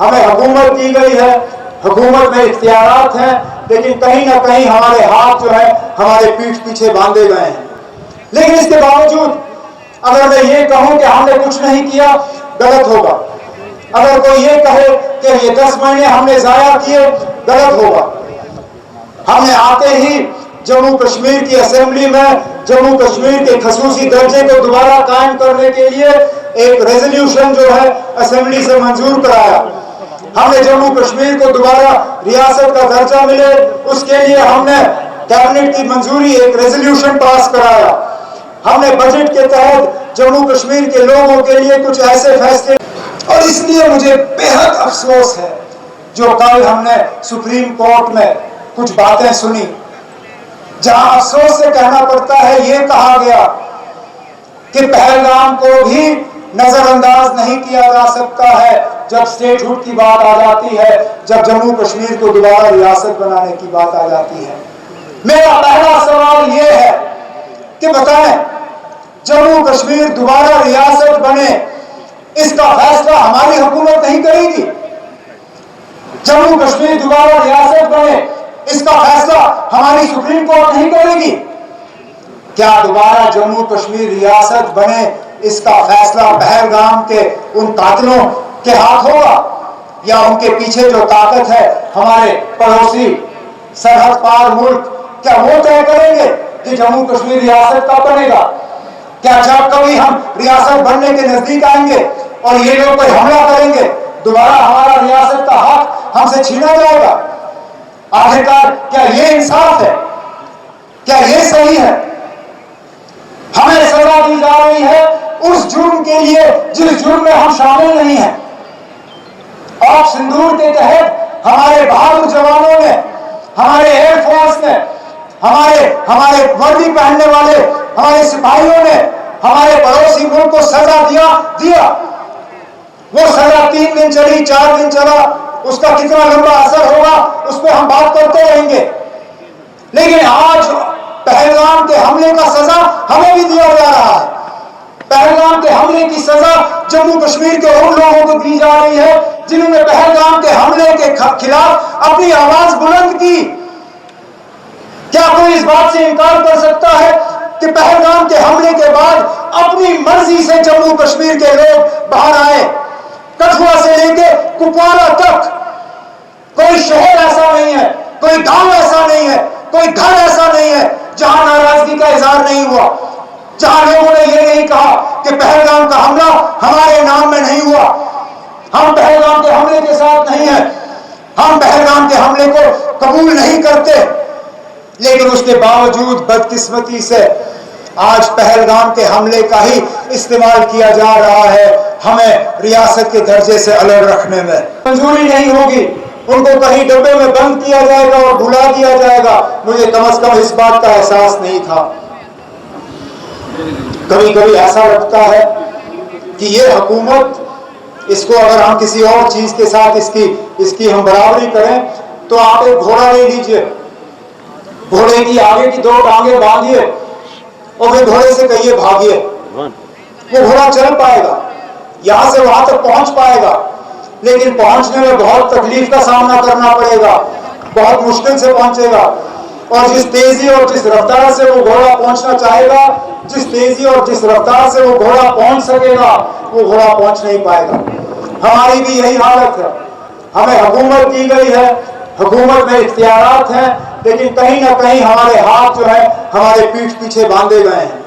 हमें हुकूमत दी गई है, हुकूमत में इख्तियारात हैं, लेकिन कहीं ना कहीं हमारे हाथ जो है हमारे पीठ पीछे बांधे गए हैं। लेकिन इसके बावजूद अगर मैं ये कहूं कि हमने कुछ नहीं किया, गलत होगा। अगर कोई ये कहे कि ये 10 महीने हमने जाया किए, गलत होगा। हमने आते ही जम्मू कश्मीर की असेंबली में जम्मू कश्मीर के खसूसी दर्जे को दोबारा कायम करने के लिए एक रेजोल्यूशन जो है असेंबली से मंजूर कराया। हमने जम्मू कश्मीर को दोबारा रियासत का दर्जा मिले, उसके लिए हमने कैबिनेट की मंजूरी एक रेजोल्यूशन पास कराया। हमने बजट के तहत जम्मू कश्मीर के लोगों के लिए कुछ ऐसे फैसले, और इसलिए मुझे बेहद अफसोस है जो कल हमने सुप्रीम कोर्ट में कुछ बातें सुनी, जहां अफसोस से कहना पड़ता है, ये कहा गया कि पहलगाम को भी नजरअंदाज नहीं किया जा सकता है जब स्टेटहुड की बात आ जाती है, जब जम्मू कश्मीर को दोबारा रियासत बनाने की बात आ जाती है। मेरा पहला सवाल यह है कि बताएं, जम्मू कश्मीर दोबारा रियासत बने, इसका फैसला हमारी हुकूमत नहीं करेगी? जम्मू कश्मीर दोबारा रियासत बने, इसका फैसला हमारी सुप्रीम कोर्ट नहीं करेगी? क्या दोबारा जम्मू कश्मीर रियासत बने, इसका फैसला पहलगाम के उन कातिलों के हाथ होगा, या उनके पीछे जो ताकत है हमारे पड़ोसी सरहद पार मुल्क, क्या वो तय करेंगे कि जम्मू कश्मीर रियासत कब बनेगा? क्या जब कभी हम रियासत बनने के नजदीक आएंगे और ये लोग कोई हमला करेंगे, दोबारा हमारा रियासत का हक हमसे छीना जाएगा? आखिरकार क्या ये इंसाफ है? क्या ये सही है? हमें सजा दी जा रही है उस जुर्म के लिए जिस जुर्म में हम शामिल नहीं हैं। और सिंदूर के तहत हमारे बहादुर जवानों ने, हमारे एयरफोर्स ने, हमारे वर्दी पहनने वाले हमारे सिपाहियों ने हमारे पड़ोसी मुल्क को सजा दिया। वो सजा 3 दिन चली, 4 दिन चला, उसका कितना लंबा असर होगा उस पर हम बात करते रहेंगे। लेकिन आज पहलगाम के हमले का सजा हमें भी दिया जा रहा है। पहलगाम के हमले की सजा जम्मू कश्मीर के उन लोगों को दी जा रही है जिन्होंने पहलगाम के हमले के खिलाफ अपनी आवाज बुलंद की। क्या कोई इस बात से इनकार कर सकता है कि पहलगाम के हमले के बाद अपनी मर्जी से जम्मू कश्मीर के लोग बाहर आए? कठुआ से लेकर कुपवाड़ा तक कोई शहर ऐसा नहीं है, कोई गांव ऐसा नहीं है, कोई घर ऐसा नहीं है जहां नाराजगी का इजहार नहीं हुआ, जहां लोगों ने यह नहीं कहा कि पहलगाम का हमला हमारे नाम में नहीं हुआ, हम पहलगाम के हमले के साथ नहीं हैं, हम पहलगाम के हमले को कबूल नहीं करते। लेकिन उसके बावजूद बदकिस्मती से आज पहलगाम के हमले का ही इस्तेमाल किया जा रहा है हमें रियासत के दर्जे से अलग रखने में। मंजूरी नहीं होगी, उनको कहीं डब्बे में बंद किया जाएगा और भुला दिया जाएगा। मुझे कम से कम इस बात का एहसास नहीं था। कभी कभी ऐसा लगता है कि ये हुकूमत, इसको अगर हम किसी और चीज के साथ इसकी हम बराबरी करें तो आप एक घोड़ा ले लीजिए, घोड़े की आगे की 2 टांगे बांधिए और फिर घोड़े से कहिए भागिए, वो घोड़ा चल पाएगा, यहां से वहां तक पहुंच पाएगा, लेकिन पहुंचने में बहुत तकलीफ का सामना करना पड़ेगा, बहुत मुश्किल से पहुंचेगा। और जिस तेजी और जिस रफ्तार से वो घोड़ा पहुंचना चाहेगा, जिस तेजी और जिस रफ्तार से वो घोड़ा पहुंच सकेगा, वो घोड़ा पहुंच नहीं पाएगा। हमारी भी यही हालत है। हमें हुकूमत दी गई है, हुकूमत में इख्तियारात हैं, लेकिन कहीं ना कहीं हमारे हाथ जो है हमारे पीठ पीछे बांधे गए हैं।